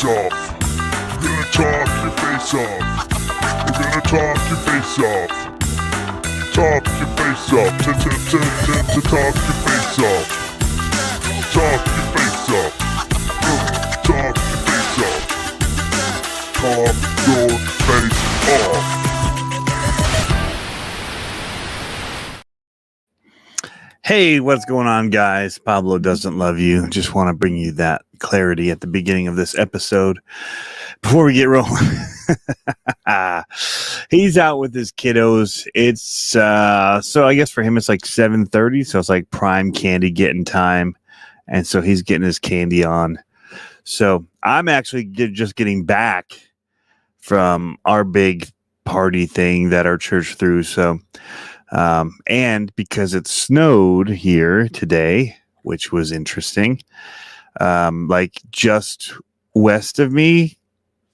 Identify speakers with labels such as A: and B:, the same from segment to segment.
A: face off. We're gonna talk your face off. We're gonna talk your face off. Talk your face off. Talk your face off. Talk your face off. Talk your face off. Talk your face off.
B: Hey, what's going on, guys? Pablo doesn't love you. Just want to bring you that clarity at the beginning of this episode before we get rolling. He's out with his kiddos. It's so I guess for him it's like 7:30, so it's like prime candy getting time, and so he's getting his candy on. So I'm actually just getting back from our big party thing that our church threw. So and because it snowed here today, which was interesting, like just west of me,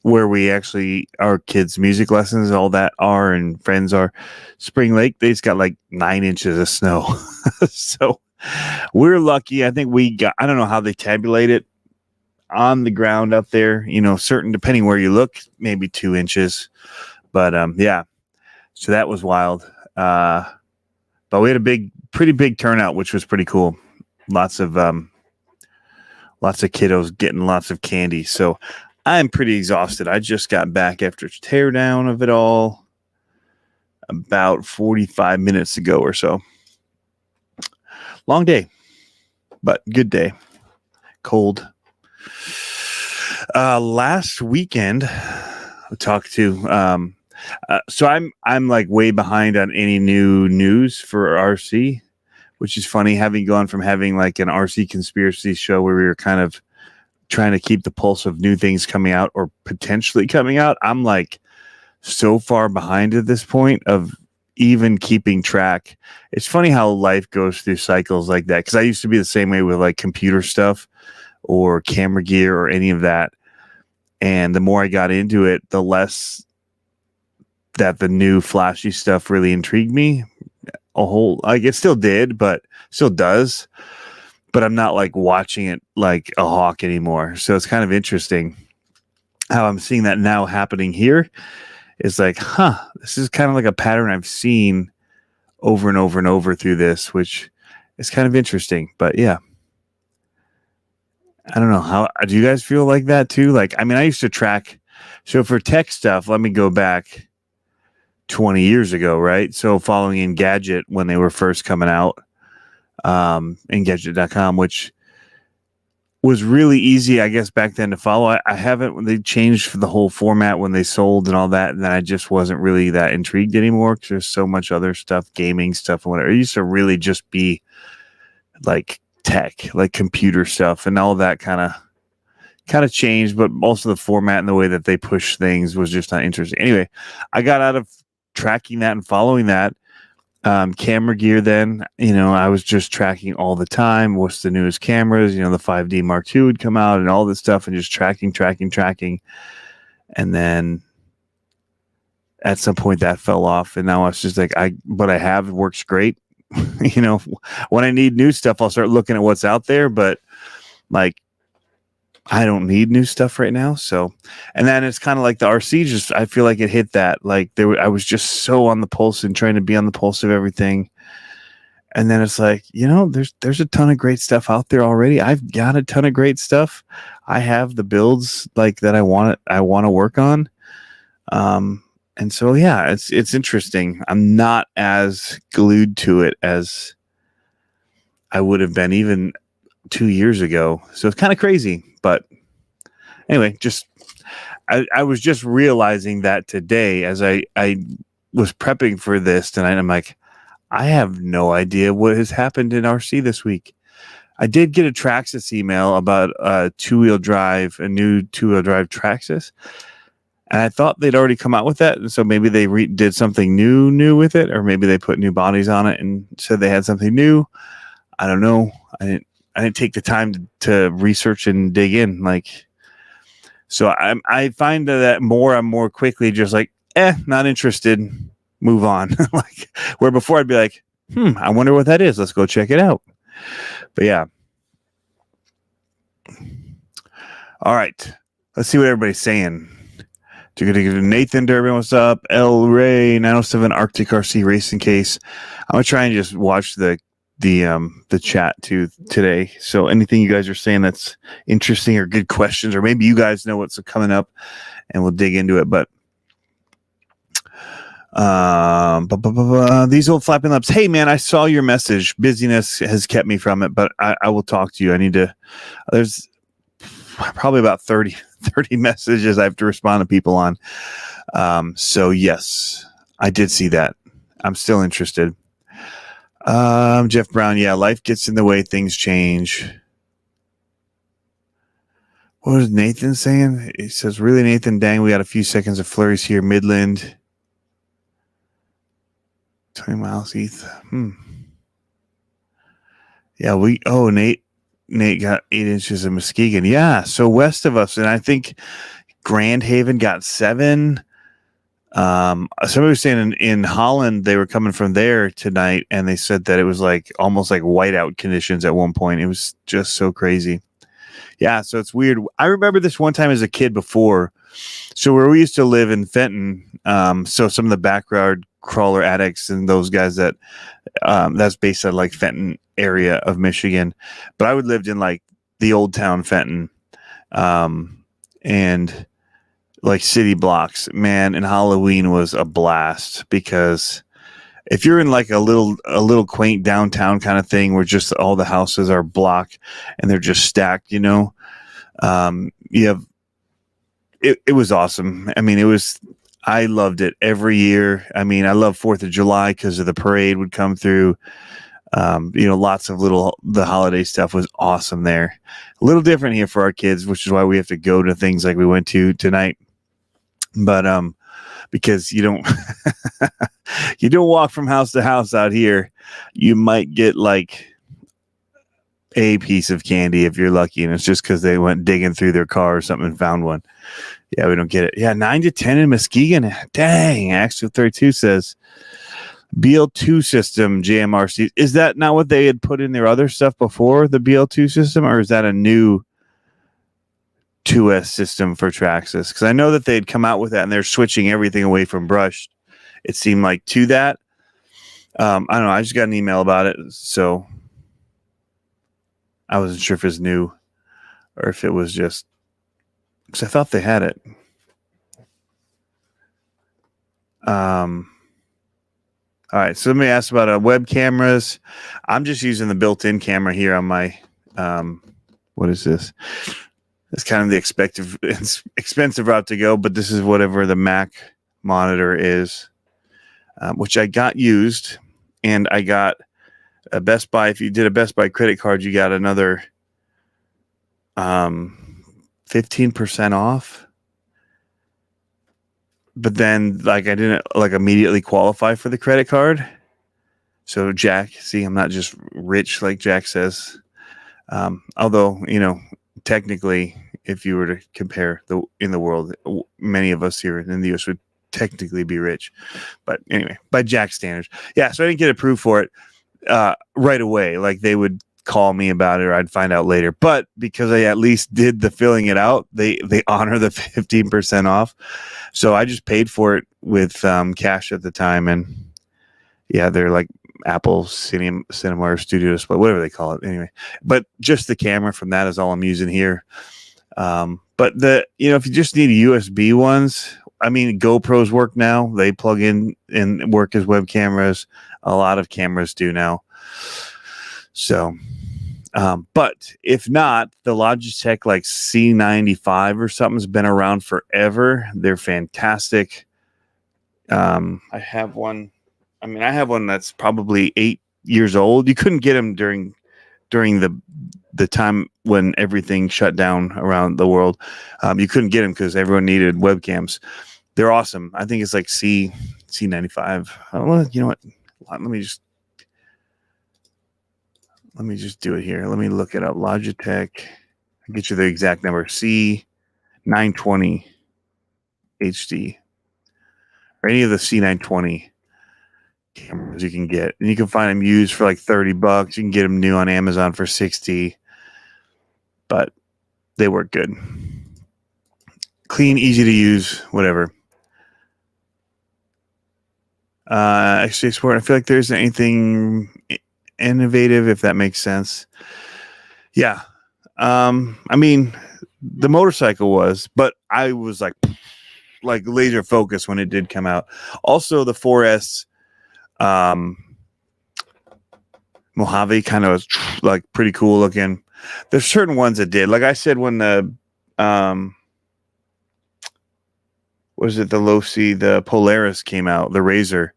B: where we actually, our kids' music lessons, all that are, and friends are, Spring Lake, they just got like 9 inches of snow. So we're lucky. I think we got, I don't know how they tabulate it on the ground up there, you know, certain, depending where you look, maybe 2 inches. But yeah, so that was wild. But we had a pretty big turnout, which was pretty cool. Lots of kiddos getting lots of candy. So I'm pretty exhausted. I just got back after teardown of it all about 45 minutes ago or so. Long day, but good day. Cold. Last weekend, I talked to, so I'm like way behind on any new news for RC, which is funny, having gone from having like an RC conspiracy show where we were kind of trying to keep the pulse of new things coming out or potentially coming out. I'm like so far behind at this point of even keeping track. It's funny how life goes through cycles like that, because I used to be the same way with like computer stuff or camera gear or any of that. And the more I got into it, the less that the new flashy stuff really intrigued me. Like it still did, but still does. But I'm not like watching it like a hawk anymore. So it's kind of interesting how I'm seeing that now happening here. It's like, this is kind of like a pattern I've seen over and over and over through this, which is kind of interesting. But yeah, I don't know. How do you guys feel like that too? Like, I mean, I used to track. So for tech stuff, let me go back 20 years ago, right? So following Engadget when they were first coming out, Engadget.com, which was really easy, I guess, back then to follow. I haven't, they changed the whole format when they sold and all that, and then I just wasn't really that intrigued anymore because there's so much other stuff, gaming stuff and whatever. It used to really just be like tech, like computer stuff, and all that kind of changed, but also the format and the way that they push things was just not interesting. Anyway, I got out of tracking that and following that. Camera gear, then, you know, I was just tracking all the time. What's the newest cameras? You know, the 5D Mark II would come out and all this stuff, and just tracking. And then at some point that fell off, and now it's just like, what I have works great. You know, when I need new stuff, I'll start looking at what's out there, but like, I don't need new stuff right now. So, and then it's kind of like the RC, just, I feel like it hit that, like I was just so on the pulse and trying to be on the pulse of everything. And then it's like, you know, there's a ton of great stuff out there already. I've got a ton of great stuff. I have the builds like that I want to work on. And so, yeah, it's interesting. I'm not as glued to it as I would have been even 2 years ago. So it's kind of crazy. But anyway, I was just realizing that today as I was prepping for this tonight. I'm like, I have no idea what has happened in RC this week. I did get a Traxxas email about a new two-wheel drive Traxxas. And I thought they'd already come out with that. And so maybe they did something new with it, or maybe they put new bodies on it and said they had something new. I don't know. I didn't take the time to research and dig in. Like, so I find that I'm more quickly just like, not interested, move on. Like, where before I'd be like, I wonder what that is. Let's go check it out. But yeah. All right. Let's see what everybody's saying. Nathan Durbin, what's up? L Ray 907 Arctic RC Racing Case. I'm gonna try and just watch the chat too today. So anything you guys are saying that's interesting or good questions, or maybe you guys know what's coming up, and we'll dig into it. But these old flapping lips. Hey man, I saw your message. Busyness has kept me from it, but I will talk to you. I need to. There's probably about 30 messages I have to respond to people on. So yes, I did see that. I'm still interested. Jeff Brown. Yeah. Life gets in the way. Things change. What was Nathan saying? He says, really, Nathan, dang, we got a few seconds of flurries here. Midland. 20 miles east. Yeah. Nate got 8 inches of Muskegon. Yeah. So west of us. And I think Grand Haven got 7. Somebody was saying in Holland, they were coming from there tonight, and they said that it was like almost like whiteout conditions at one point. It was just so crazy. Yeah. So it's weird. I remember this one time as a kid before. So where we used to live in Fenton, so some of the backyard crawler addicts and those guys that's based on like Fenton area of Michigan, but I would lived in like the old town Fenton, and like city blocks, man. And Halloween was a blast because if you're in like a little quaint downtown kind of thing where just all the houses are block and they're just stacked, you have it was awesome. I mean, I loved it every year. I mean, I love 4th of July because of the parade would come through. Lots of the holiday stuff was awesome there. A little different here for our kids, which is why we have to go to things like we went to tonight. But because you don't you don't walk from house to house out here, you might get like a piece of candy if you're lucky, and it's just because they went digging through their car or something and found one. Yeah, we don't get it. Yeah, 9 to 10 in Muskegon. Dang, Axel 32 says BL2 system JMRC. Is that not what they had put in their other stuff before the BL2 system, or is that a new 2S system for Traxxas? Because I know that they'd come out with that and they're switching everything away from brushed. It seemed like to that. I don't know. I just got an email about it, so I wasn't sure if it's new or if it was just because I thought they had it. All right, so let me ask about web cameras. I'm just using the built-in camera here on my. What is this? It's kind of the expensive route to go, but this is whatever the Mac monitor is, which I got used, and I got a Best Buy. If you did a Best Buy credit card, you got another 15% off. But then, like, I didn't like immediately qualify for the credit card. So Jack, see, I'm not just rich like Jack says. Although, technically, if you were to compare in the world, many of us here in the US would technically be rich. But anyway, by Jack's standards. Yeah, so I didn't get approved for it right away. Like, they would call me about it or I'd find out later. But because I at least did the filling it out, they honor the 15% off. So I just paid for it with cash at the time. And yeah, they're like Apple Cinema or Studio Display, whatever they call it. Anyway, but just the camera from that is all I'm using here. But if you just need USB ones, I mean, GoPros work now. They plug in and work as web cameras. A lot of cameras do now. So, but if not, the Logitech like C95 or something's been around forever. They're fantastic. I have one that's probably 8 years old. You couldn't get them during the time when everything shut down around the world. You couldn't get them because everyone needed webcams. They're awesome. I think it's like C95. Well, you know what? Let me just do it here. Let me look it up. Logitech. I'll get you the exact number. C920 HD. Or any of the C920 cameras you can get. And you can find them used for like $30. You can get them new on Amazon for $60. But they work good. clean, easy to use, whatever. Actually, sport. I feel like there isn't anything innovative, if that makes sense. Yeah. I mean, the motorcycle was, but I was like laser focused when it did come out. Also, the 4S Mojave kind of was like pretty cool looking. There's certain ones that did. Like I said, when the was it the Losi, the Polaris came out, the Razor,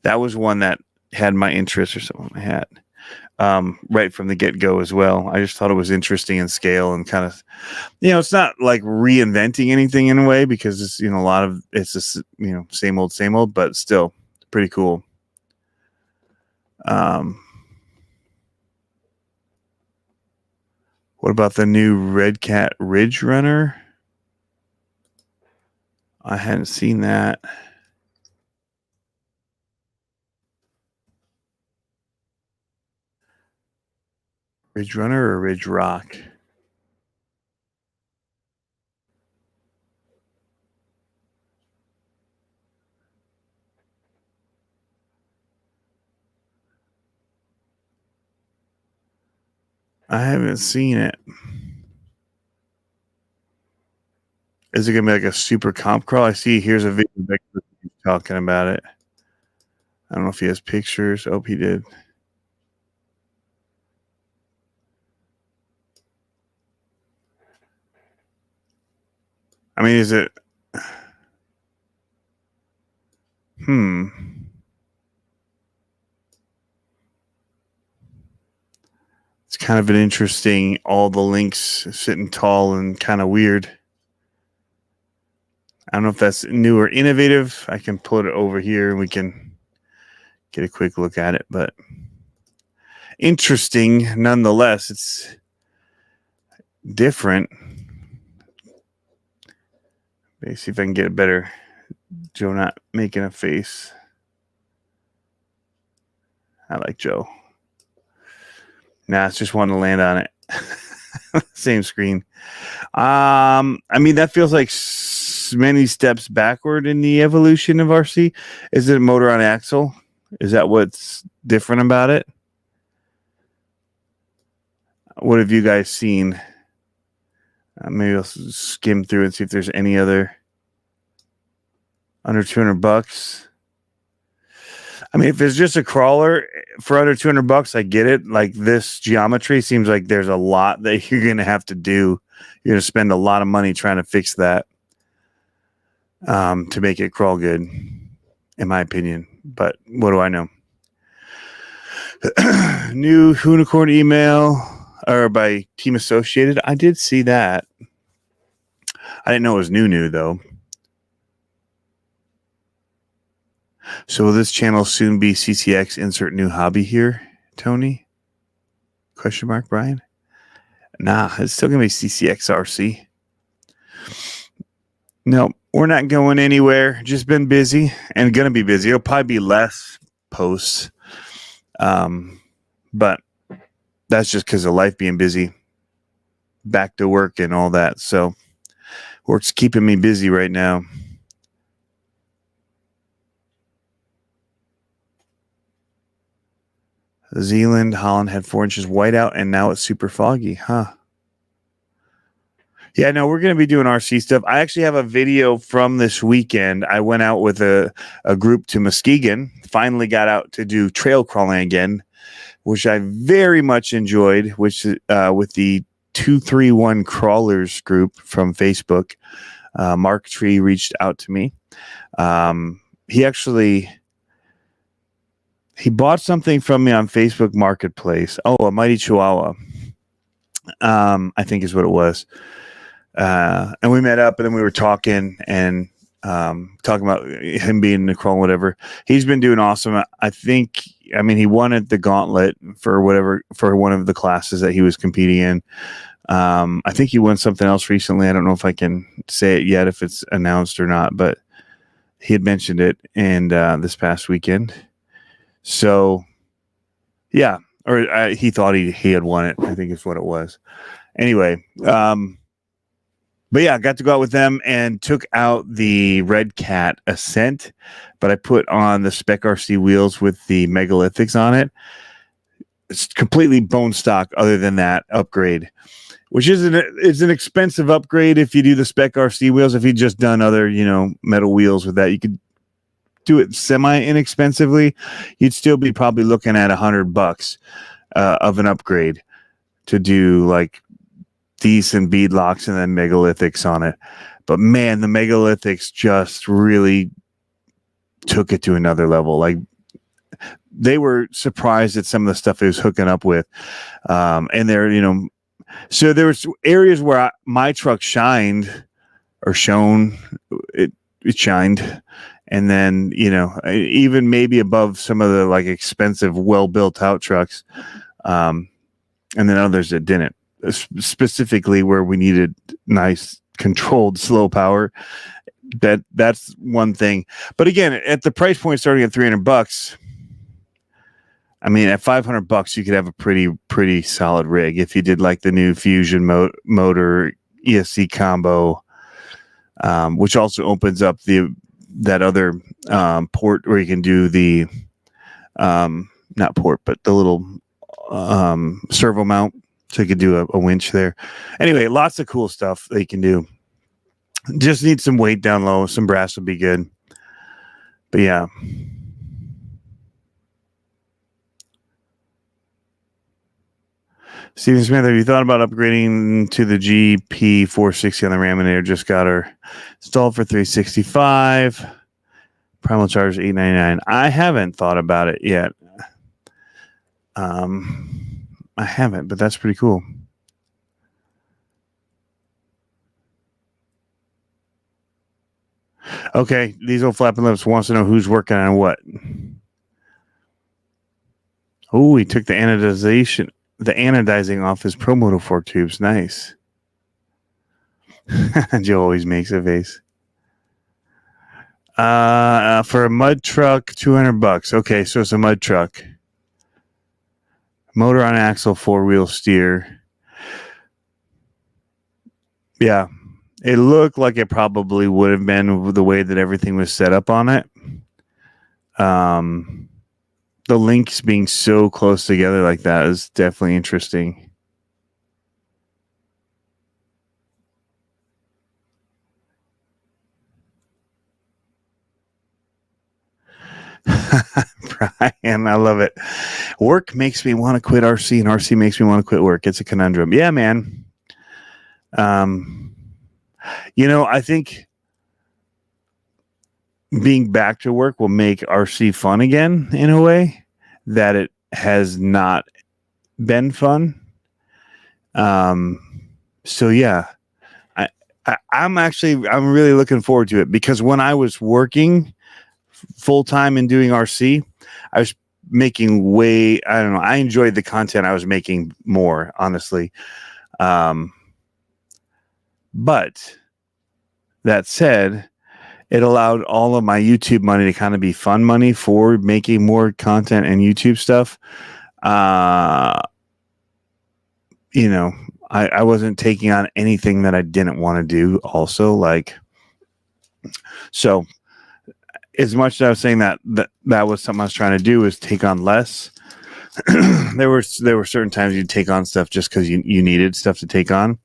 B: that was one that had my interest or something I had. Right from the get-go as well. I just thought it was interesting in scale and kind of, it's not like reinventing anything in a way because it's, a lot of it's just, same old, but still pretty cool. What about the new Red Cat Ridge Runner? I hadn't seen that. Ridge Runner or Ridge Rock? I haven't seen it. Is it gonna be like a super comp crawl? I see here's a video talking about it. I don't know if he has pictures. Oh, he did. I mean, is it? It's kind of an interesting, all the links sitting tall and kind of weird. I don't know if that's new or innovative. I can put it over here and we can get a quick look at it, but interesting nonetheless. It's different. Let me see if I can get it better. Joe not making a face. I like Joe. Nah, it's just wanting to land on it. Same screen. I mean, that feels like many steps backward in the evolution of RC. Is it a motor on axle? Is that what's different about it? What have you guys seen? Maybe I'll skim through and see if there's any other under $200. I mean, if it's just a crawler for under $200, I get it. Like this geometry seems like there's a lot that you're going to have to do. You're going to spend a lot of money trying to fix that to make it crawl good, in my opinion. But what do I know? New unicorn email or by Team Associated. I did see that. I didn't know it was new though. So will this channel soon be CCX insert new hobby here, Tony? Question mark, Brian? Nah, it's still going to be CCX RC. No, we're not going anywhere. Just been busy and going to be busy. It'll probably be less posts. But that's just because of life being busy. Back to work and all that. So work's keeping me busy right now. Zealand, Holland had 4 inches whiteout, and now it's super foggy, huh? Yeah, no, we're going to be doing RC stuff. I actually have a video from this weekend. I went out with a group to Muskegon, finally got out to do trail crawling again, which I very much enjoyed, which with the 231 Crawlers group from Facebook. Mark Tree reached out to me. He bought something from me on Facebook Marketplace. Oh, a Mighty Chihuahua. I think is what it was. And we met up and then we were talking and talking about him being in the crawl, whatever. He's been doing awesome. I mean, he won at the gauntlet for one of the classes that he was competing in. I think he won something else recently. I don't know if I can say it yet, if it's announced or not, but he had mentioned it and this past weekend. So, yeah, or he thought he had won it. I think is what it was. Anyway, But yeah, I got to go out with them and took out the Red Cat Ascent, but I put on the Spec RC wheels with the megalithics on it. It's completely bone stock other than that upgrade, which is an expensive upgrade if you do the Spec RC wheels. If you just done other, metal wheels with that, you could do it semi inexpensively. You'd still be probably looking at $100 of an upgrade to do like decent bead locks and then megalithics on it. But man, the megalithics just really took it to another level. Like, they were surprised at some of the stuff it was hooking up with. And they're, so there was areas where my truck shined or shone. It shined. And then, even maybe above some of the like expensive, well-built out trucks. And then others that didn't. Specifically where we needed nice controlled slow power. That's one thing. But again, at the price point starting at $300, I mean, at $500 you could have a pretty solid rig if you did like the new Fusion motor ESC combo, which also opens up that other port where you can do the not port but the little servo mount. So you could do a winch there. Anyway, lots of cool stuff that you can do. Just need some weight down low. Some brass would be good. But yeah. Steven Smith, have you thought about upgrading to the GP460 on the Raminator? Just got her installed for $365. Primal charge $899. I haven't thought about it yet. I haven't, but that's pretty cool. Okay, Diesel Flapping Lips wants to know who's working on what. Oh, he took the anodizing off his Pro Moto fork tubes. Nice. Joe always makes a face. For a mud truck, $200. Okay, so it's a mud truck. Motor on axle, 4-wheel steer. Yeah, it looked like it probably would have been the way that everything was set up on it. The links being so close together like that is definitely interesting. Brian, I love it. Work makes me want to quit RC, and RC makes me want to quit work. It's a conundrum. Yeah, man. I think being back to work will make RC fun again in a way that it has not been fun. So yeah, I'm really looking forward to it, because when I was working full time and doing RC, I was making I enjoyed the content I was making more, honestly. But that said, it allowed all of my YouTube money to kind of be fun money for making more content and YouTube stuff. I wasn't taking on anything that I didn't want to do also. So as much as I was saying that was something I was trying to do, is take on less. there were certain times you'd take on stuff just because you needed stuff to take on.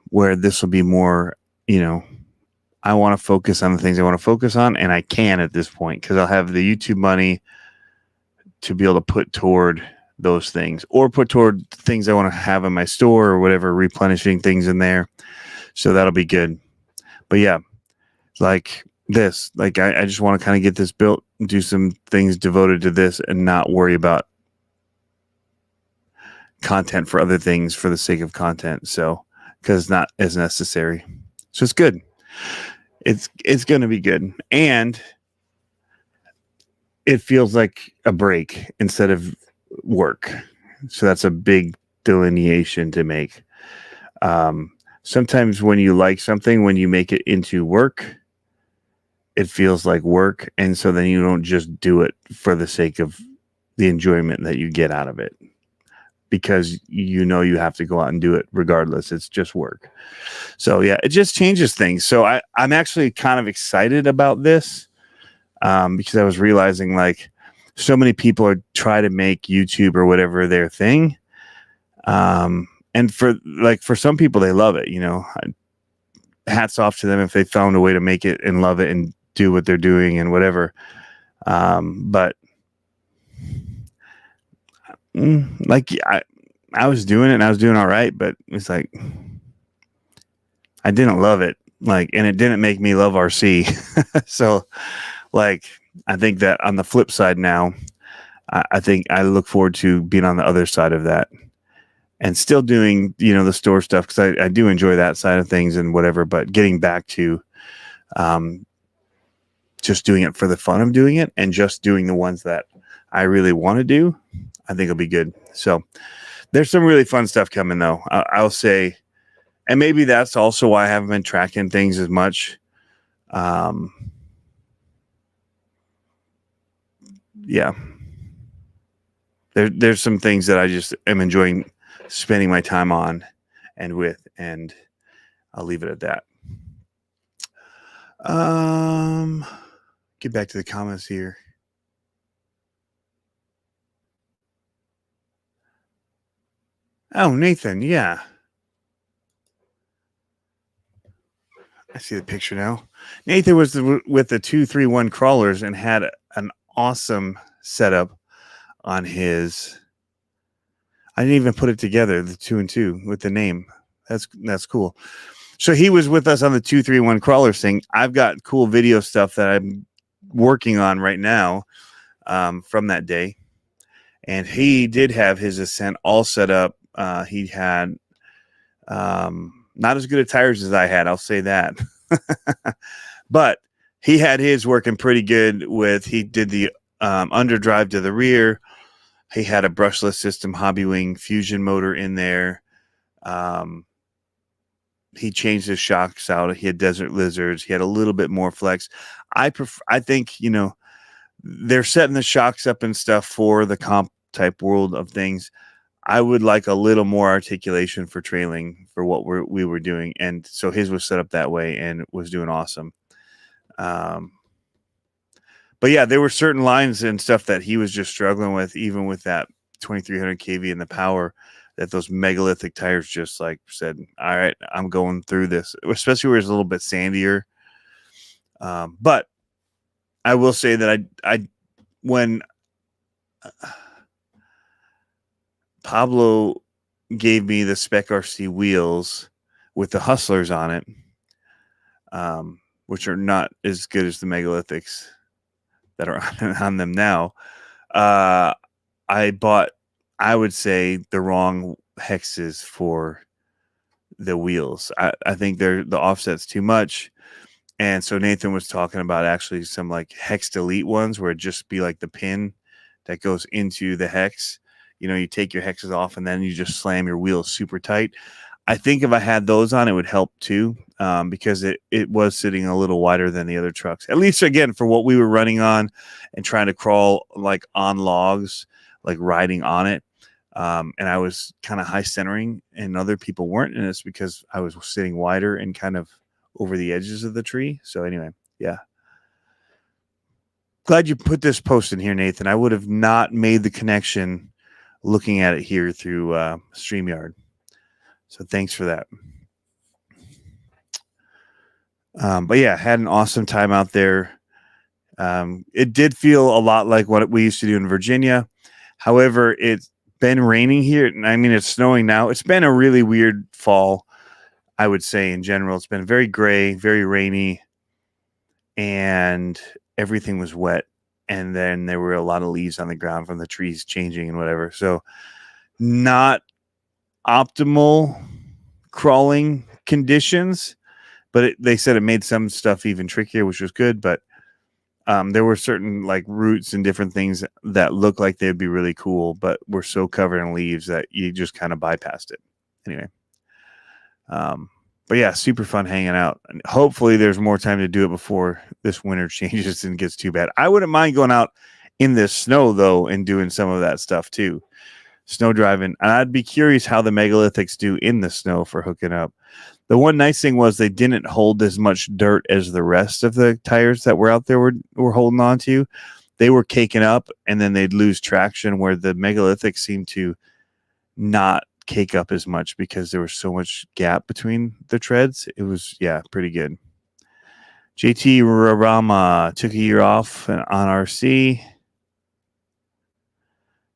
B: Where this will be more, I want to focus on the things I want to focus on, and I can at this point because I'll have the YouTube money to be able to put toward those things, or put toward things I want to have in my store or whatever, replenishing things in there. So that'll be good. But yeah, like this, I just want to kind of get this built, do some things devoted to this, and not worry about content for other things for the sake of content. So, because it's not as necessary. So it's good. It's going to be good. And it feels like a break instead of work. So that's a big delineation to make. Sometimes when you like something, when you make it into work, it feels like work. And so then you don't just do it for the sake of the enjoyment that you get out of it. because you know you have to go out and do it regardless. It's just work. So yeah, it just changes things. So I'm actually kind of excited about this because I was realizing like so many people are trying to make YouTube or whatever their thing. And for some people, they love it, you know, hats off to them if they found a way to make it and love it and do what they're doing and whatever. But like I was doing it and I was doing all right, but it's like I didn't love it, like, and it didn't make me love RC. So like I think that on the flip side now, I think I look forward to being on the other side of that and still doing, you know, the store stuff, because I do enjoy that side of things and whatever, but getting back to just doing it for the fun of doing it and just doing the ones that I really want to do, I think it'll be good. So there's some really fun stuff coming though. I'll say, and maybe that's also why I haven't been tracking things as much. Yeah, there's some things that I just am enjoying spending my time on and with, and I'll leave it at that. Get back to the comments here. Oh, Nathan, yeah. I see the picture now. Nathan was with the 231 crawlers and had an awesome setup on his. I didn't even put it together, the 2 and 2 with the name. That's cool. So he was with us on the 231 crawlers thing. I've got cool video stuff that I'm working on right now from that day. And he did have his ascent all set up. He had not as good of tires as I had, I'll say that. But he had his working pretty good with, he did the underdrive to the rear. He had a brushless system Hobbywing fusion motor in there. He changed his shocks out. He had Desert Lizards. He had a little bit more flex. I think, you know, they're setting the shocks up and stuff for the comp type world of things. I would like a little more articulation for trailing for what we were doing. And so his was set up that way and was doing awesome. But yeah, there were certain lines and stuff that he was just struggling with, even with that 2300 kV and the power, that those megalithic tires just like said, all right, I'm going through this, especially where it's a little bit sandier. But I will say that when Pablo gave me the Spec RC wheels with the Hustlers on it, which are not as good as the megalithics that are on them now, I bought, I would say, the wrong hexes for the wheels. I think the offset's too much. And so Nathan was talking about actually some like hex delete ones where it just be like the pin that goes into the hex. You know, you take your hexes off and then you just slam your wheels super tight. I think if I had those on, it would help too, because it was sitting a little wider than the other trucks, at least again for what we were running on and trying to crawl like on logs, like riding on it. And I was kind of high centering and other people weren't, and it's because I was sitting wider and kind of over the edges of the tree. So anyway, yeah. Glad you put this post in here, Nathan. I would have not made the connection looking at it here through StreamYard. So thanks for that. But yeah, had an awesome time out there. It did feel a lot like what we used to do in Virginia. However, it's been raining here. I mean, it's snowing now. It's been a really weird fall, I would say, in general. It's been very gray, very rainy, and everything was wet. And then there were a lot of leaves on the ground from the trees changing and whatever. So not optimal crawling conditions, but they said it made some stuff even trickier, which was good. But there were certain like roots and different things that looked like they'd be really cool, but were so covered in leaves that you just kind of bypassed it. Anyway. But yeah, super fun hanging out. And hopefully there's more time to do it before this winter changes and gets too bad. I wouldn't mind going out in this snow though and doing some of that stuff too. snow driving. And I'd be curious how the megalithics do in the snow for hooking up. The one nice thing was they didn't hold as much dirt as the rest of the tires that were out there were holding on to. They were caking up and then they'd lose traction, where the megalithics seemed to not cake up as much because there was so much gap between the treads. It was, pretty good. JT Rama took a year off on RC.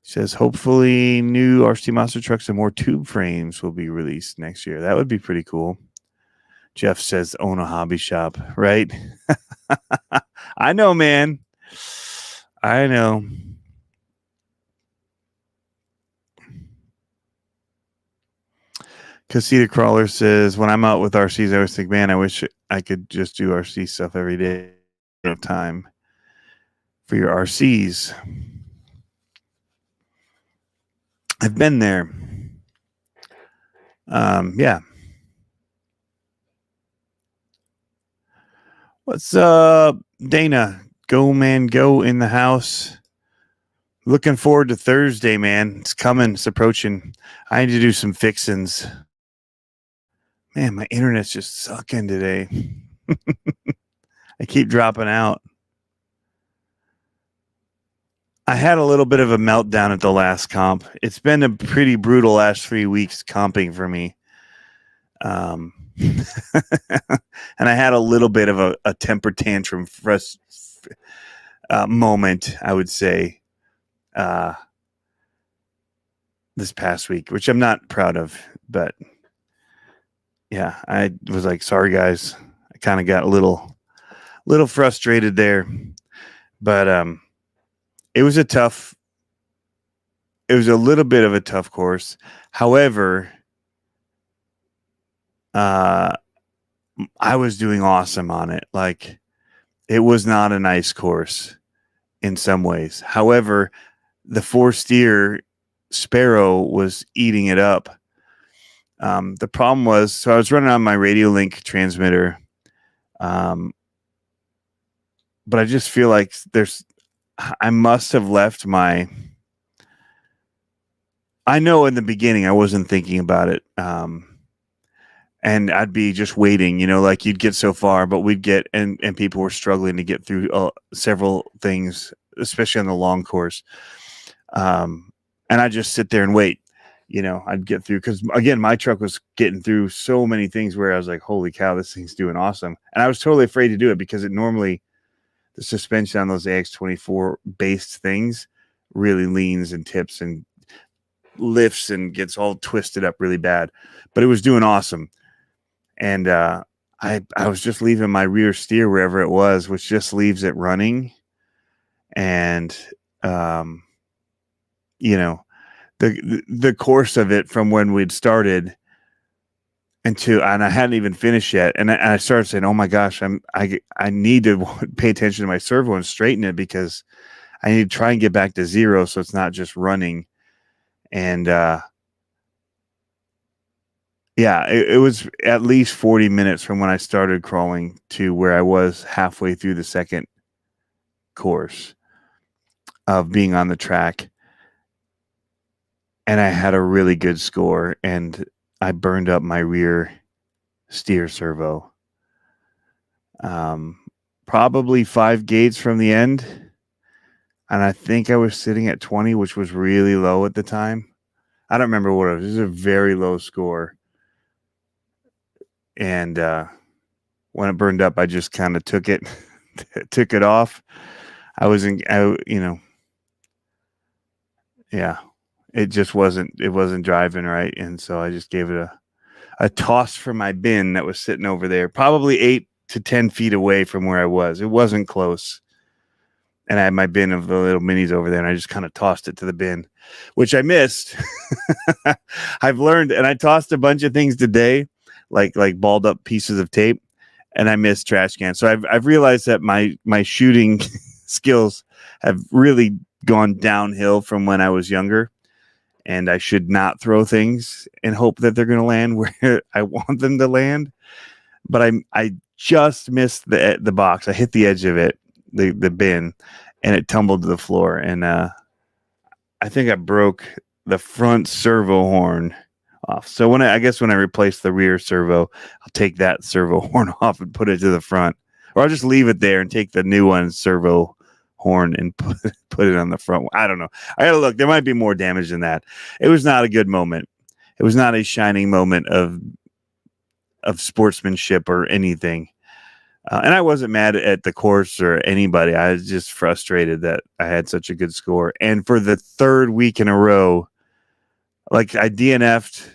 B: Says hopefully new RC Monster trucks and more tube frames will be released next year. That would be pretty cool. Jeff says own a hobby shop, right? I know, man. I know. Casita Crawler says, when I'm out with RCs, I always think, man, I wish I could just do RC stuff every day. No time for your RCs. I've been there. Yeah. What's up, Dana? Go, man, go in the house. Looking forward to Thursday, man. It's coming. It's approaching. I need to do some fixins. Man, my internet's just sucking today. I keep dropping out. I had a little bit of a meltdown at the last comp. It's been a pretty brutal last 3 weeks comping for me. And I had a little bit of a temper tantrum moment, I would say, this past week, which I'm not proud of, but yeah, I was like, sorry guys. I kind of got a little frustrated there, but it was a little bit of a tough course. However, I was doing awesome on it. Like, it was not a nice course in some ways. However, the 4-steer Sparrow was eating it up. The problem was, so I was running on my Radio Link transmitter, but I just feel like I must have left I know in the beginning I wasn't thinking about it. And I'd be just waiting, like you'd get so far, but we'd get, and people were struggling to get through several things, especially on the long course. And I'd just sit there and wait, I'd get through, because again, my truck was getting through so many things where I was like, holy cow, this thing's doing awesome. And I was totally afraid to do it because the suspension on those AX24 based things really leans and tips and lifts and gets all twisted up really bad, but it was doing awesome. And I was just leaving my rear steer wherever it was, which just leaves it running. And, the course of it from when we'd started and I hadn't even finished yet. And I started saying, oh my gosh, I need to pay attention to my servo and straighten it, because I need to try and get back to 0. So it's not just running. And, it was at least 40 minutes from when I started crawling to where I was halfway through the second course of being on the track. And I had a really good score, and I burned up my rear steer servo. Probably 5 gates from the end. And I think I was sitting at 20, which was really low at the time. I don't remember what it was. It was a very low score. And when it burned up, I just kind of took it off. It just wasn't driving right. And so I just gave it a toss from my bin that was sitting over there, probably 8 to 10 feet away from where I was. It wasn't close. And I had my bin of the little minis over there, and I just kind of tossed it to the bin, which I missed. I've learned, and I tossed a bunch of things today, like balled up pieces of tape, and I missed trash cans. So I've realized that my shooting skills have really gone downhill from when I was younger, and I should not throw things and hope that they're going to land where I want them to land. But I just missed the box. I hit the edge of it, the bin, and it tumbled to the floor. And I think I broke the front servo horn off. So when I guess when I replace the rear servo, I'll take that servo horn off and put it to the front, or I'll just leave it there and take the new one servo horn and put it on the front. I don't know. I gotta look. There might be more damage than that. It was not a good moment. It was not a shining moment of sportsmanship or anything. And I wasn't mad at the course or anybody. I was just frustrated that I had such a good score. And for the third week in a row, like I DNF'd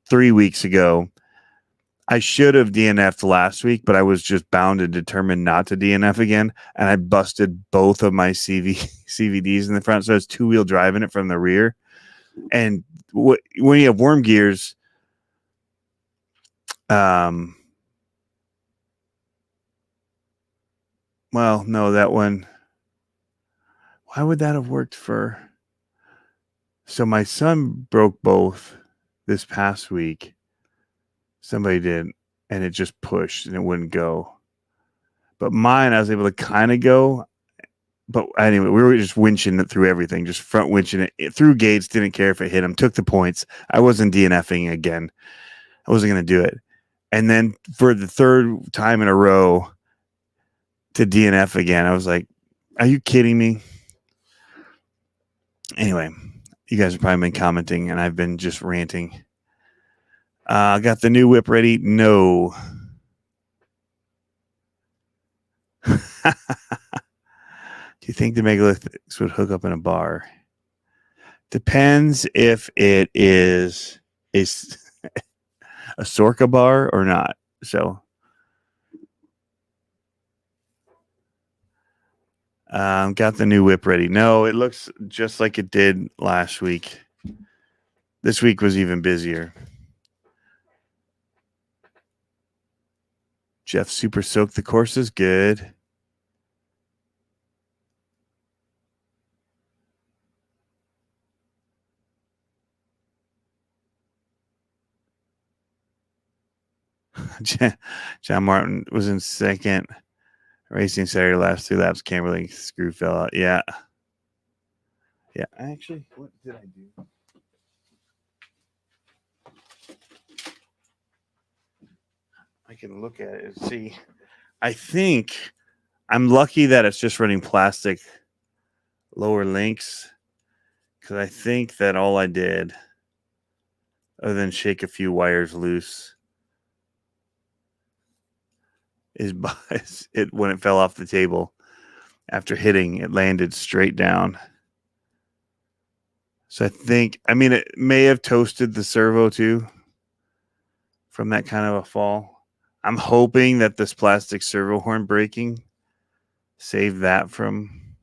B: 3 weeks ago. I should have DNF'd last week, but I was just bound and determined not to DNF again. And I busted both of my CVDs in the front. So it's two-wheel driving it from the rear. And when you have worm gears, well, no, that one. Why would that have worked for? So my son broke both this past week. Somebody did, and it just pushed and it wouldn't go. But mine, I was able to kind of go. But anyway, we were just winching it through everything, just front winching it through gates. Didn't care if it hit him. Took the points. I wasn't DNFing again. I wasn't going to do it. And then for the third time in a row to DNF again, I was like, are you kidding me? Anyway, you guys have probably been commenting, and I've been just ranting. Got the new whip ready? No. Do you think the megaliths would hook up in a bar? Depends if it is a Sorka bar or not. So, got the new whip ready. No, it looks just like it did last week. This week was even busier. Jeff super soaked the course is good. John Martin was in second. Racing Saturday, last 2 laps. Camberley screw fell out. Yeah. Yeah. Actually, what did I do? I can look at it and see. I think I'm lucky that it's just running plastic lower links, because I think that all I did, other than shake a few wires loose, is it when it fell off the table after hitting, it landed straight down. So I think, I mean, it may have toasted the servo too from that kind of a fall. I'm hoping that this plastic servo horn breaking saved that from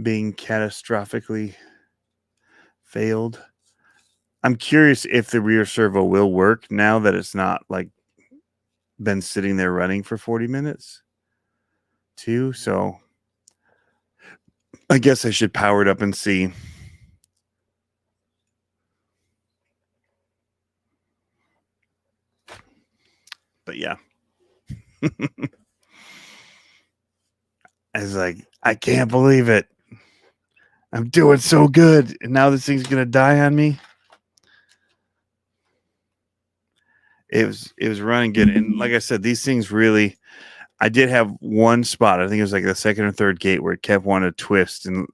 B: being catastrophically failed. I'm curious if the rear servo will work now that it's not like been sitting there running for 40 minutes too. So I guess I should power it up and see. But yeah. I was like, I can't believe it. I'm doing so good. And now this thing's going to die on me. It was running good. And like I said, these things really, I did have one spot. I think it was like the second or third gate where it kept wanting to twist and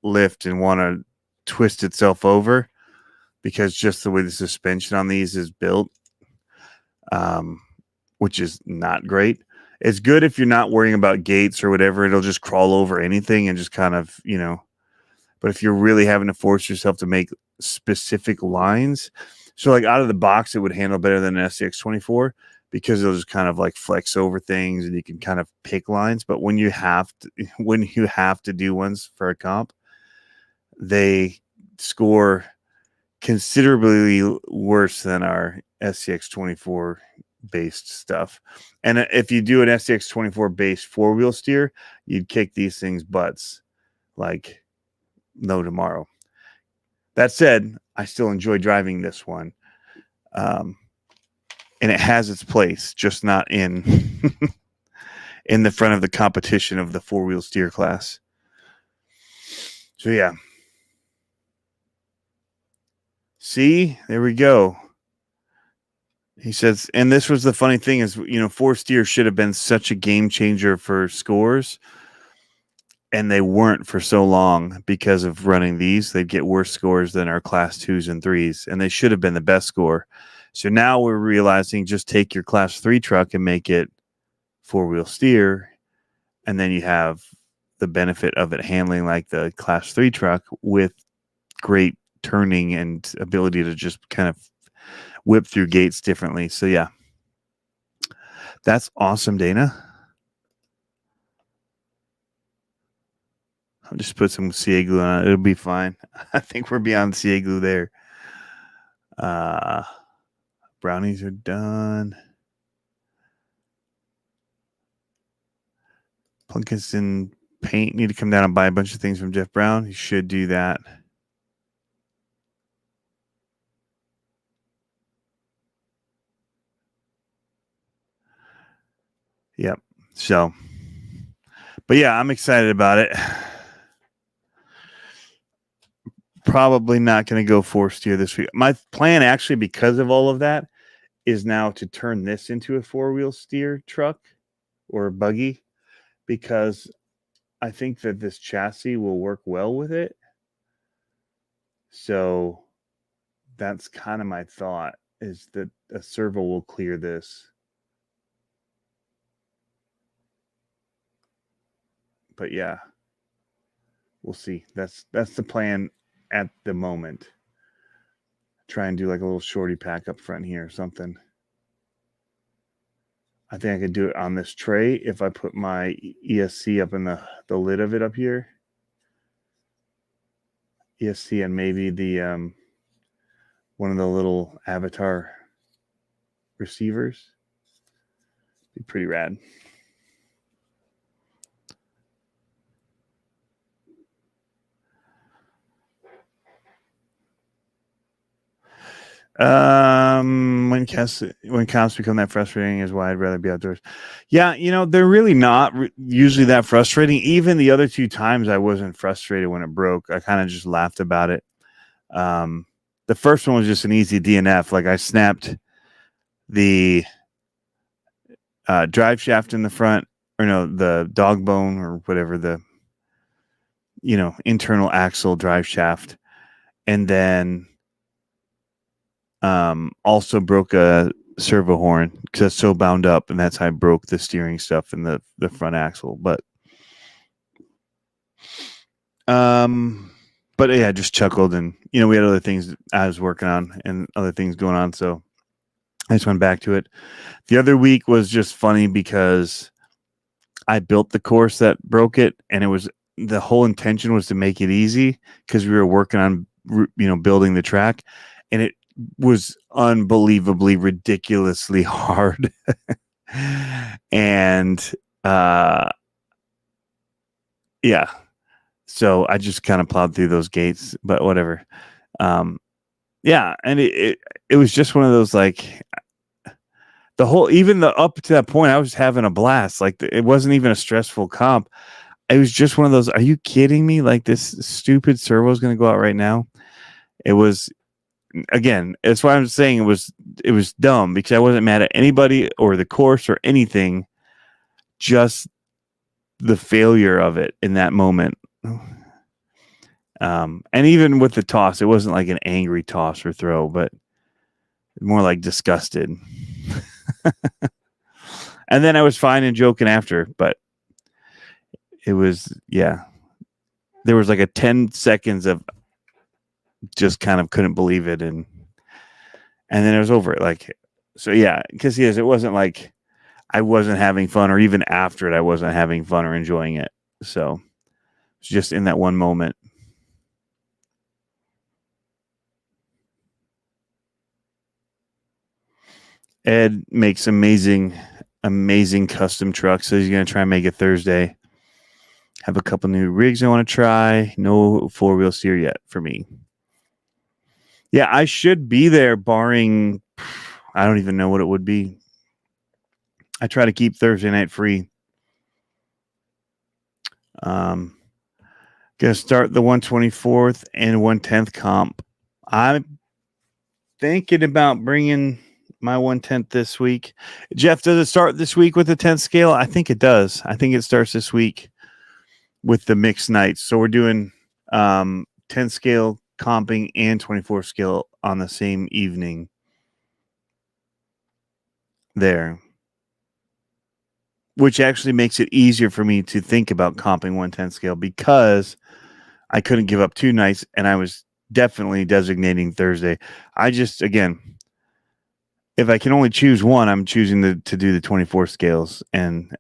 B: lift and want to twist itself over, because just the way the suspension on these is built, which is not great. It's good if you're not worrying about gates or whatever. It'll just crawl over anything and just kind of, but if you're really having to force yourself to make specific lines, so like out of the box, it would handle better than an SCX24 because it'll just kind of like flex over things and you can kind of pick lines. But when you have to do ones for a comp, they score considerably worse than our SCX24 based stuff. And if you do an SCX24 based 4-wheel steer, you'd kick these things butts like no tomorrow. That said, I still enjoy driving this one. And it has its place, just not in in the front of the competition of the 4-wheel steer class. So yeah. See, there we go. He says, and this was the funny thing is, four steer should have been such a game changer for scores, and they weren't for so long because of running these. They'd get worse scores than our class 2s and 3s, and they should have been the best score. So now we're realizing just take your class 3 truck and make it four-wheel steer, and then you have the benefit of it handling like the class 3 truck with great turning and ability to just kind of whip through gates differently. So yeah, that's awesome, Dana. I'll just put some CA glue on it. It'll be fine. I think we're beyond CA glue there. Brownies are done. Plunkets and paint need to come down and buy a bunch of things from Jeff Brown. He should do that. Yep. So, but yeah, I'm excited about it. Probably not going to go four steer this week. My plan, actually, because of all of that, is now to turn this into a four-wheel steer truck or buggy, because I think that this chassis will work well with it. So that's kind of my thought, is that a servo will clear this. But yeah, we'll see. That's the plan at the moment. Try and do like a little shorty pack up front here or something. I think I could do it on this tray if I put my ESC up in the lid of it up here. ESC and maybe the one of the little avatar receivers. Be pretty rad. When comps become that frustrating is why I'd rather be outdoors. Yeah, they're really not usually that frustrating. Even the other two times I wasn't frustrated when it broke. I kind of just laughed about it. The first one was just an easy DNF. Like I snapped the drive shaft in the front, or no, the dog bone or whatever, the internal axle drive shaft, and then also broke a servo horn because it's so bound up, and that's how I broke the steering stuff in the front axle. But yeah, I just chuckled, and we had other things I was working on and other things going on, so I just went back to it. The other week was just funny because I built the course that broke it, and the whole intention was to make it easy because we were working on building the track, and it was unbelievably ridiculously hard. And yeah, so I just kind of plowed through those gates, but whatever. Yeah, and it was just one of those, like, even the up to that point I was having a blast. Like it wasn't even a stressful comp. It was just one of those, are you kidding me? Like, this stupid servo is going to go out right now. It was, again, that's why I'm saying it was dumb, because I wasn't mad at anybody or the course or anything, just the failure of it in that moment. And even with the toss, it wasn't like an angry toss or throw, but more like disgusted. And then I was fine and joking after, but it was, yeah, there was like a 10 seconds of just kind of couldn't believe it, and then it was over. Like, so yeah, because it wasn't like I wasn't having fun, or even after it I wasn't having fun or enjoying it. So it's just in that one moment. Ed makes amazing custom trucks, so he's going to try and make it Thursday. Have a couple new rigs I want to try. No four-wheel steer yet for me. Yeah, I should be there, barring, I don't even know what it would be. I try to keep Thursday night free. Gonna start the 124th and 110th comp. I'm thinking about bringing my 1/10 this week. Jeff, does it start this week with the 10th scale? I think it does. I think it starts this week with the mixed nights. So we're doing 10 scale comping and 24 scale on the same evening there, which actually makes it easier for me to think about comping 1/10 scale because I couldn't give up 2 nights and I was definitely designating Thursday. I just, again, if I can only choose one, I'm choosing to do the 24 scales and,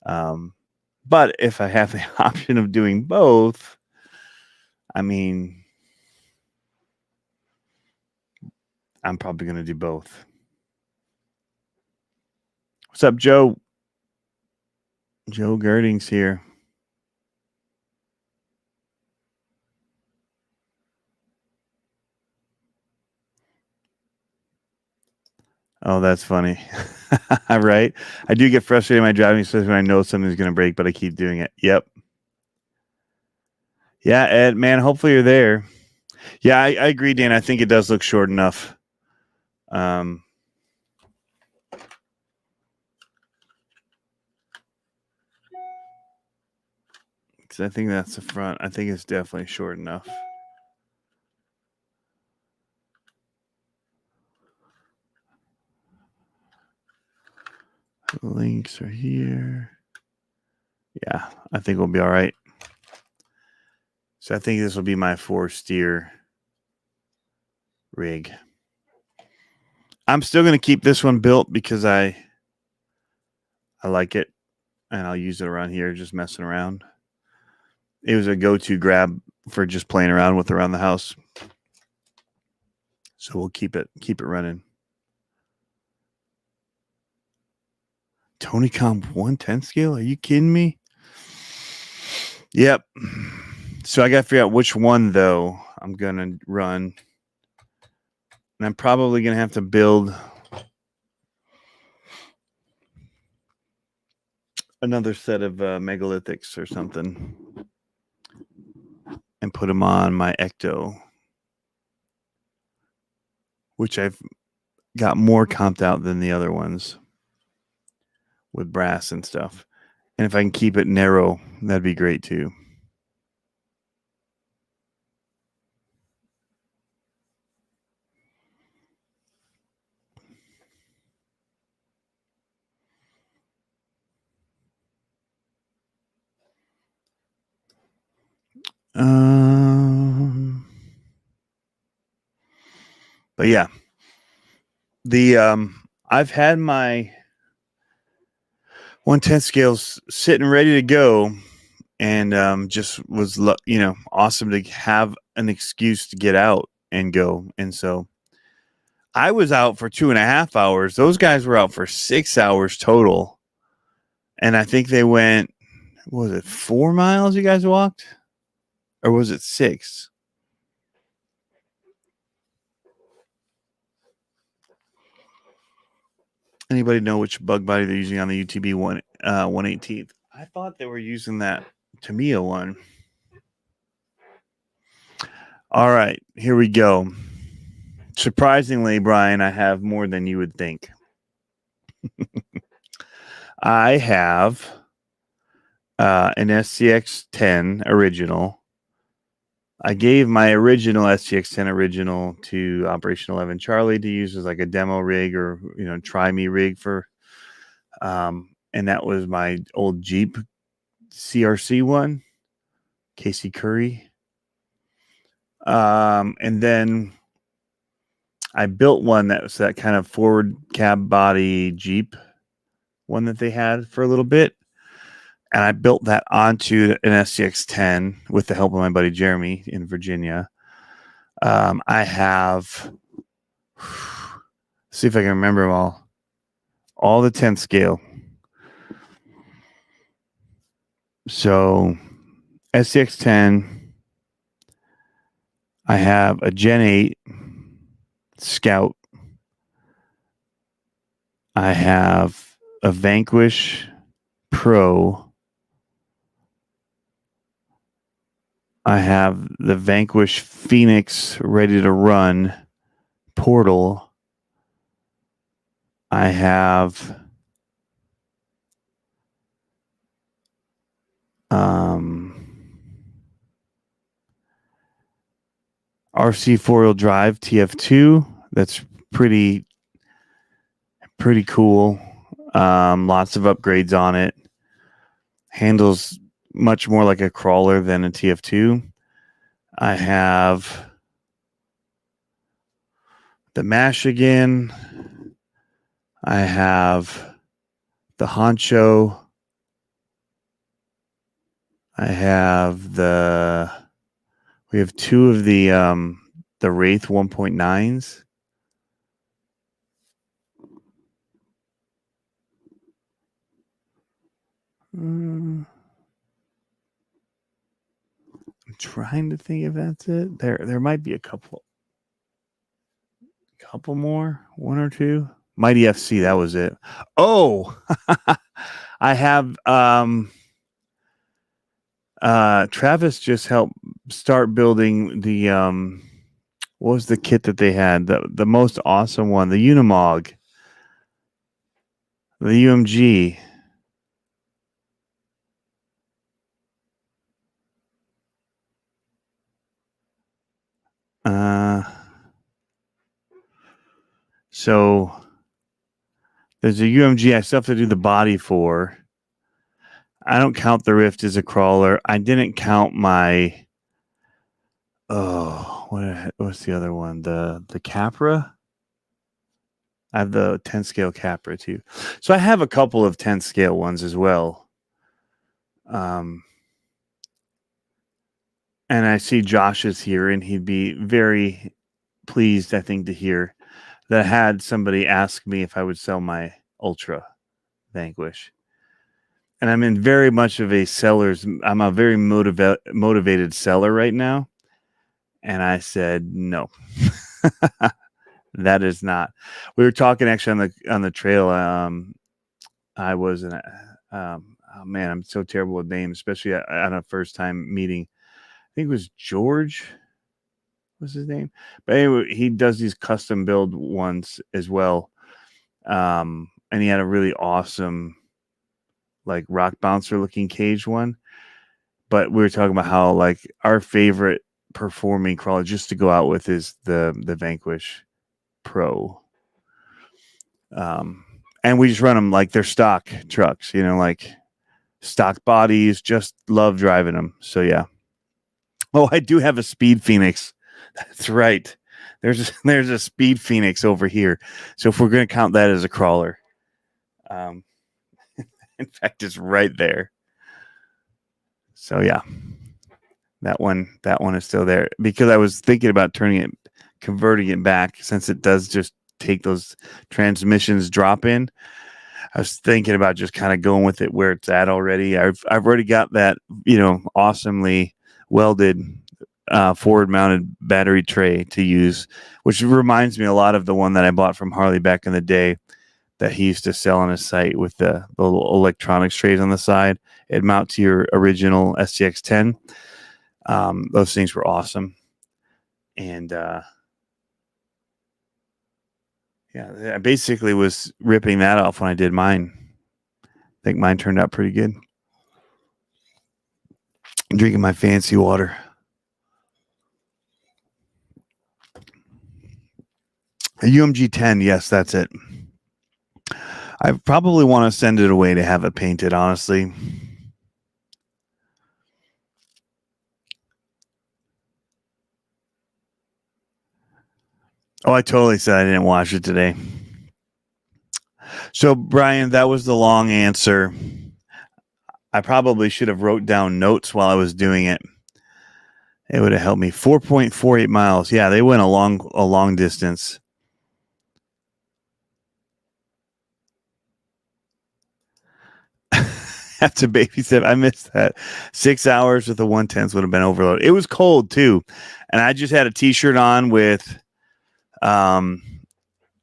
B: but if I have the option of doing both, I mean, I'm probably going to do both. What's up, Joe? Joe Girdings here. Oh, that's funny. Right? I do get frustrated in my driving, especially when I know something's going to break, but I keep doing it. Yep. Yeah, Ed, man, hopefully you're there. Yeah, I agree, Dan. I think it does look short enough. Because I think that's the front. I think it's definitely short enough. The links are here. Yeah, I think we'll be all right. So I think this will be my 4-steer rig. I'm still going to keep this one built because I like it, and I'll use it around here just messing around. It was a go-to grab for just playing around with around the house. So we'll keep it running. Tony Comp 1/10 scale? Are you kidding me? Yep. So I got to figure out which one, though, I'm going to run. And I'm probably going to have to build another set of megalithics or something and put them on my Ecto, which I've got more comped out than the other ones with brass and stuff. And if I can keep it narrow, that'd be great too. But yeah, I've had my 1/10 scales sitting ready to go, and just was awesome to have an excuse to get out and go. And so I was out for 2.5 hours. Those guys were out for 6 hours total, and I think they went, what was it, 4 miles you guys walked, or was it 6? Anybody know which bug body they're using on the UTB 118th? I thought they were using that Tamiya one. All right, here we go. Surprisingly, Brian, I have more than you would think. I have an SCX-10 original. I gave my original SCX-10 original to Operation 11 Charlie to use as like a demo rig or try me rig for, and that was my old Jeep CRC one, Casey Curry. And then I built one that was that kind of forward cab body Jeep one that they had for a little bit. And I built that onto an SCX-10 with the help of my buddy Jeremy in Virginia. I have, see if I can remember them all the 10 scale. So SCX-10, I have a Gen 8 Scout. I have a Vanquish Pro. I have the Vanquish Phoenix ready to run portal, I have RC 4-wheel drive TF2. That's pretty cool. Lots of upgrades on it. Handles much more like a crawler than a TF2. I have the Mash again. I have the Honcho. I have we have two of the Wraith 1.9s. I'm trying to think if that's it. There might be a couple more, one or two. Mighty FC, that was it. Oh, I have Travis just helped start building the what was the kit that they had? The most awesome one, the Unimog, the UMG. So there's a UMG I still have to do the body for. I don't count the Rift as a crawler. I didn't count my what's the other one? The Capra. I have the 10 scale Capra too. So I have a couple of 10 scale ones as well. And I see Josh is here, and he'd be very pleased, I think, to hear that I had somebody ask me if I would sell my Ultra Vanquish. And I'm in very much of I'm a very motivated seller right now. And I said, no, that is not. We were talking actually on the trail. I was oh man, I'm so terrible with names, especially on a first time meeting. I think it was George was his name, but anyway, he does these custom build ones as well. And he had a really awesome, like rock bouncer looking cage one. But we were talking about how like our favorite performing crawler just to go out with is the Vanquish Pro. And we just run them like they're stock trucks, like stock bodies, just love driving them. So yeah. Oh, I do have a Speed Phoenix. That's right. There's a Speed Phoenix over here. So if we're going to count that as a crawler, in fact, it's right there. So yeah, that one is still there because I was thinking about converting it back since it does just take those transmissions drop in. I was thinking about just kind of going with it where it's at already. I've already got that, awesomely welded forward mounted battery tray to use, which reminds me a lot of the one that I bought from Harley back in the day that he used to sell on his site with the little electronics trays on the side. It'd mount to your original STX 10. Those things were awesome. And I basically was ripping that off when I did mine. I think mine turned out pretty good. I'm drinking my fancy water. A UMG 10, yes, that's it. I probably want to send it away to have it painted, honestly. Oh, I totally said I didn't watch it today. So, Brian, that was the long answer. I probably should have wrote down notes while I was doing it. It would have helped me. 4.48 miles. Yeah, they went a long distance. Have to babysit. I missed that. 6 hours with the 110s would have been overloaded. It was cold too, and I just had a t-shirt on with a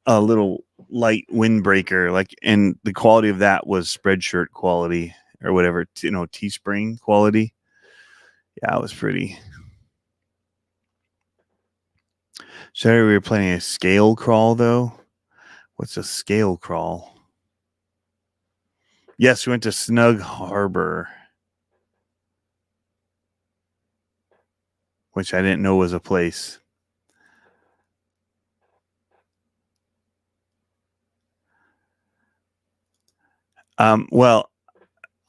B: little light windbreaker, and the quality of that was Spreadshirt quality or whatever, Teespring quality. Yeah, it was pretty. Saturday we were planning a scale crawl though. What's a scale crawl? Yes, we went to Snug Harbor, which I didn't know was a place. Well,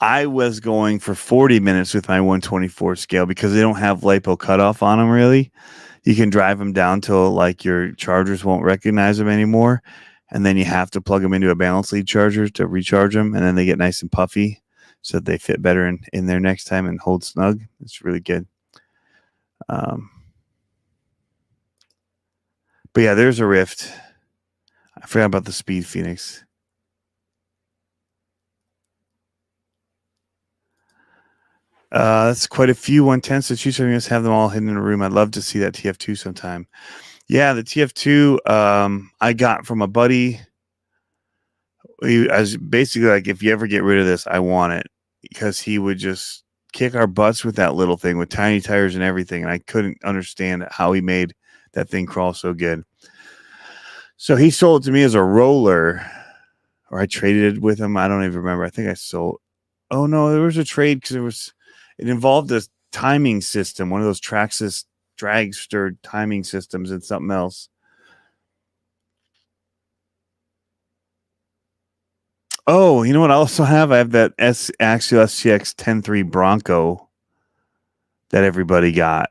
B: I was going for 40 minutes with my 124 scale because they don't have LiPo cutoff on them really. You can drive them down till like your chargers won't recognize them anymore. And then you have to plug them into a balance lead charger to recharge them. And then they get nice and puffy so that they fit better in there next time and hold snug. It's really good. But yeah, there's a Rift. I forgot about the Speed Phoenix. That's quite a few 110s. So choose something. Just have them all hidden in a room. I'd love to see that TF2 sometime. Yeah, the TF2 I got from a buddy. I was basically like, if you ever get rid of this, I want it, because he would just kick our butts with that little thing with tiny tires and everything. And I couldn't understand how he made that thing crawl so good. So he sold it to me as a roller, or I traded it with him. I don't even remember. I think I sold. Oh no, there was a trade because it involved a timing system, one of those Traxxas dragster timing systems, and something else. Oh, you know what I also have? I have that Axial STX 10.3 Bronco that everybody got.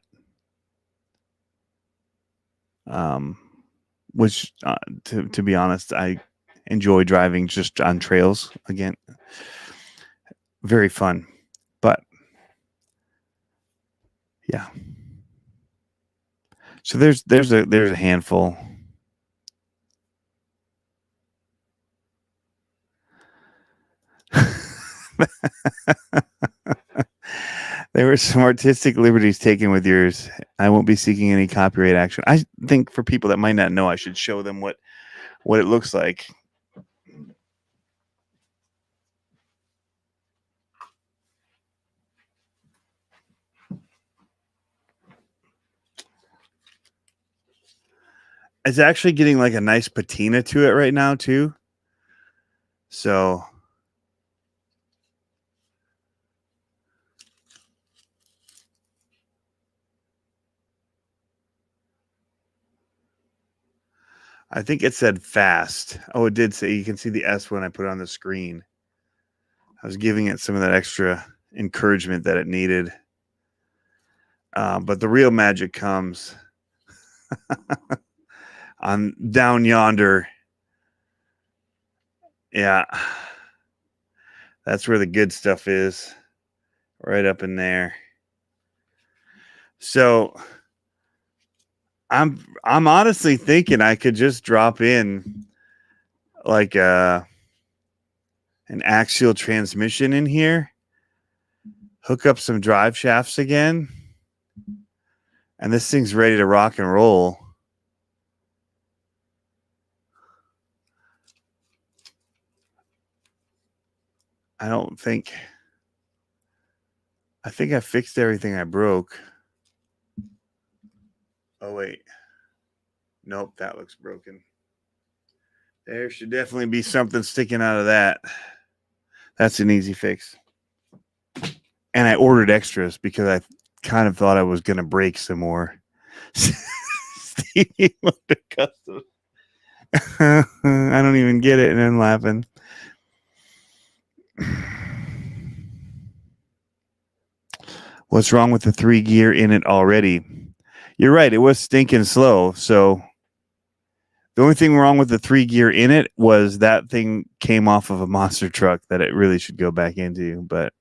B: Which, to be honest, I enjoy driving just on trails again. Very fun. But yeah. So there's a handful. There were some artistic liberties taken with yours. I won't be seeking any copyright action. I think for people that might not know, I should show them what it looks like. It's actually getting like a nice patina to it right now too. So I think it said fast. Oh, it did say, you can see the S when I put it on the screen. I was giving it some of that extra encouragement that it needed. But the real magic comes on down yonder. Yeah. That's where the good stuff is. Right up in there. So I'm honestly thinking I could just drop in like an axial transmission in here, hook up some drive shafts again, and this thing's ready to rock and roll. I think I fixed everything I broke. Oh, wait. Nope, that looks broken. There should definitely be something sticking out of that. That's an easy fix. And I ordered extras because I kind of thought I was going to break some more. Stevie Wonder custom. I don't even get it, and I'm laughing. What's wrong with the 3 gear in it already? You're right. It was stinking slow. So the only thing wrong with the 3 gear in it was that thing came off of a monster truck that it really should go back into. But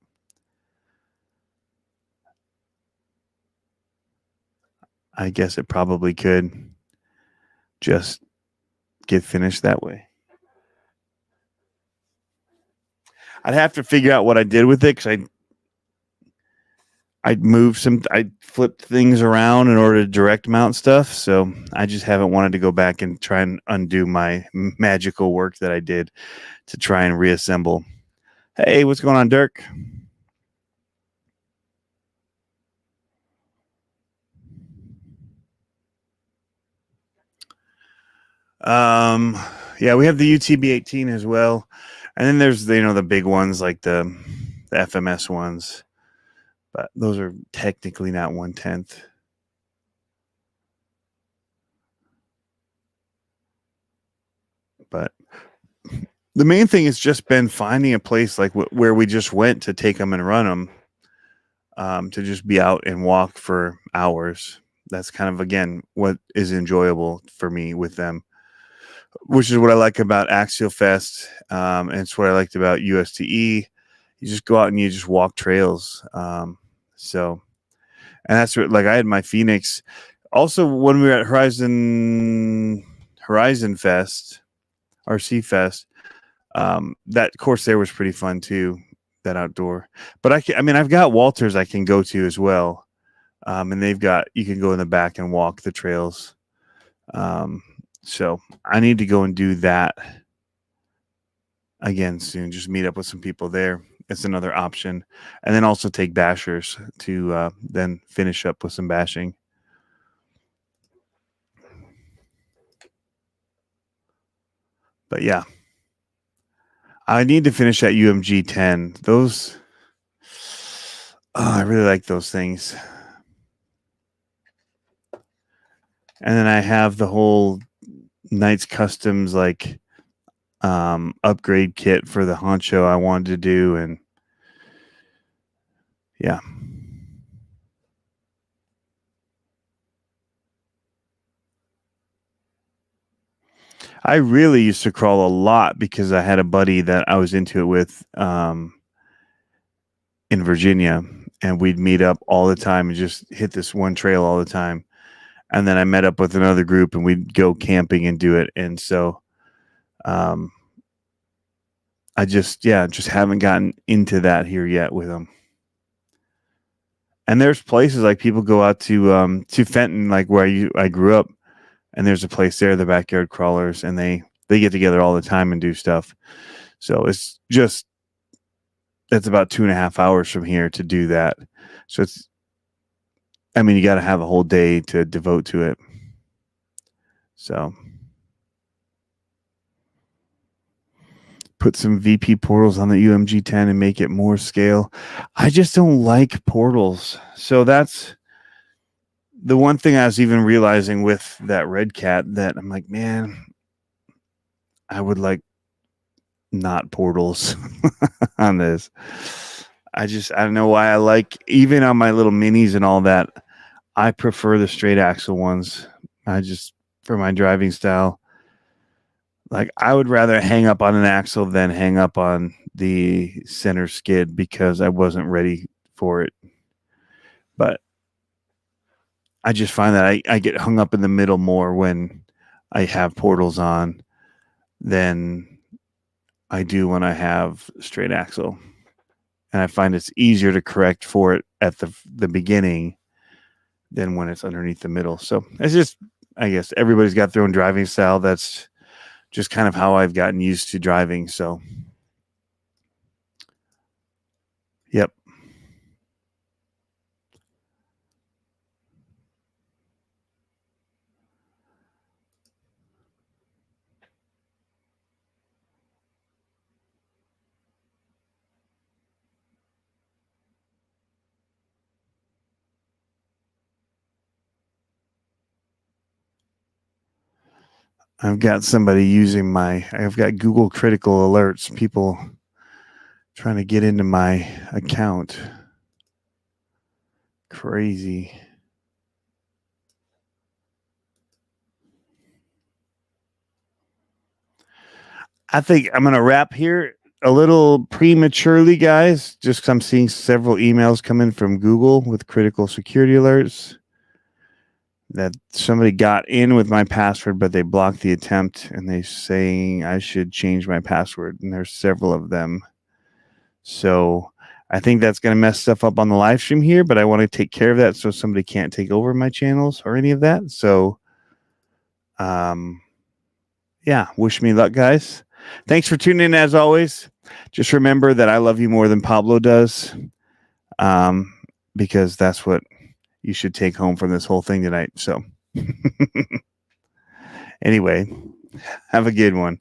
B: I guess it probably could just get finished that way. I'd have to figure out what I did with it, because I flipped things around in order to direct mount stuff. So I just haven't wanted to go back and try and undo my magical work that I did to try and reassemble. Hey, what's going on, Dirk? Yeah, we have the UTB 18 as well, and then there's the big ones like the FMS ones, but those are technically not 1/10. But the main thing has just been finding a place like where we just went to take them and run them, to just be out and walk for hours. That's kind of, again, what is enjoyable for me with them, which is what I like about Axial Fest. And it's what I liked about USTE. You just go out and you just walk trails. So, and that's what, like, I had my Phoenix. Also, when we were at Horizon Fest, RC Fest, that course there was pretty fun too, that outdoor. But I mean, I've got Walters I can go to as well. And you can go in the back and walk the trails. So I need to go and do that again soon. Just meet up with some people there. It's another option. And then also take bashers to then finish up with some bashing. But yeah, I need to finish that UMG 10. Those, I really like those things. And then I have the whole Knights Customs like upgrade kit for the honcho I wanted to do, and yeah. I really used to crawl a lot because I had a buddy that I was into it with in Virginia, and we'd meet up all the time and just hit this one trail all the time. And then I met up with another group and we'd go camping and do it. And so I just haven't gotten into that here yet with them. And there's places like people go out to Fenton, like where I grew up, and there's a place there, the Backyard Crawlers, and they get together all the time and do stuff. So it's just, that's about 2.5 hours from here to do that. So you got to have a whole day to devote to it. So put some VP portals on the UMG 10 and make it more scale. I just don't like portals. So that's the one thing I was even realizing with that Red Cat, that I'm like, man, I would like not portals on this. I don't know why I like, even on my little minis and all that, I prefer the straight axle ones. For my driving style, like I would rather hang up on an axle than hang up on the center skid because I wasn't ready for it. But I just find that I get hung up in the middle more when I have portals on than I do when I have straight axle. And I find it's easier to correct for it at the beginning than when it's underneath the middle. So it's just, I guess everybody's got their own driving style. That's just kind of how I've gotten used to driving. So, yep. I've got I've got Google critical alerts, people trying to get into my account. Crazy. I think I'm going to wrap here a little prematurely, guys, just because I'm seeing several emails come in from Google with critical security alerts that somebody got in with my password, but they blocked the attempt, and they're saying I should change my password. And there's several of them. So I think that's going to mess stuff up on the live stream here, but I want to take care of that so somebody can't take over my channels or any of that. So, yeah, wish me luck, guys. Thanks for tuning in as always. Just remember that I love you more than Pablo does, because that's what you should take home from this whole thing tonight. So anyway, Have a good one.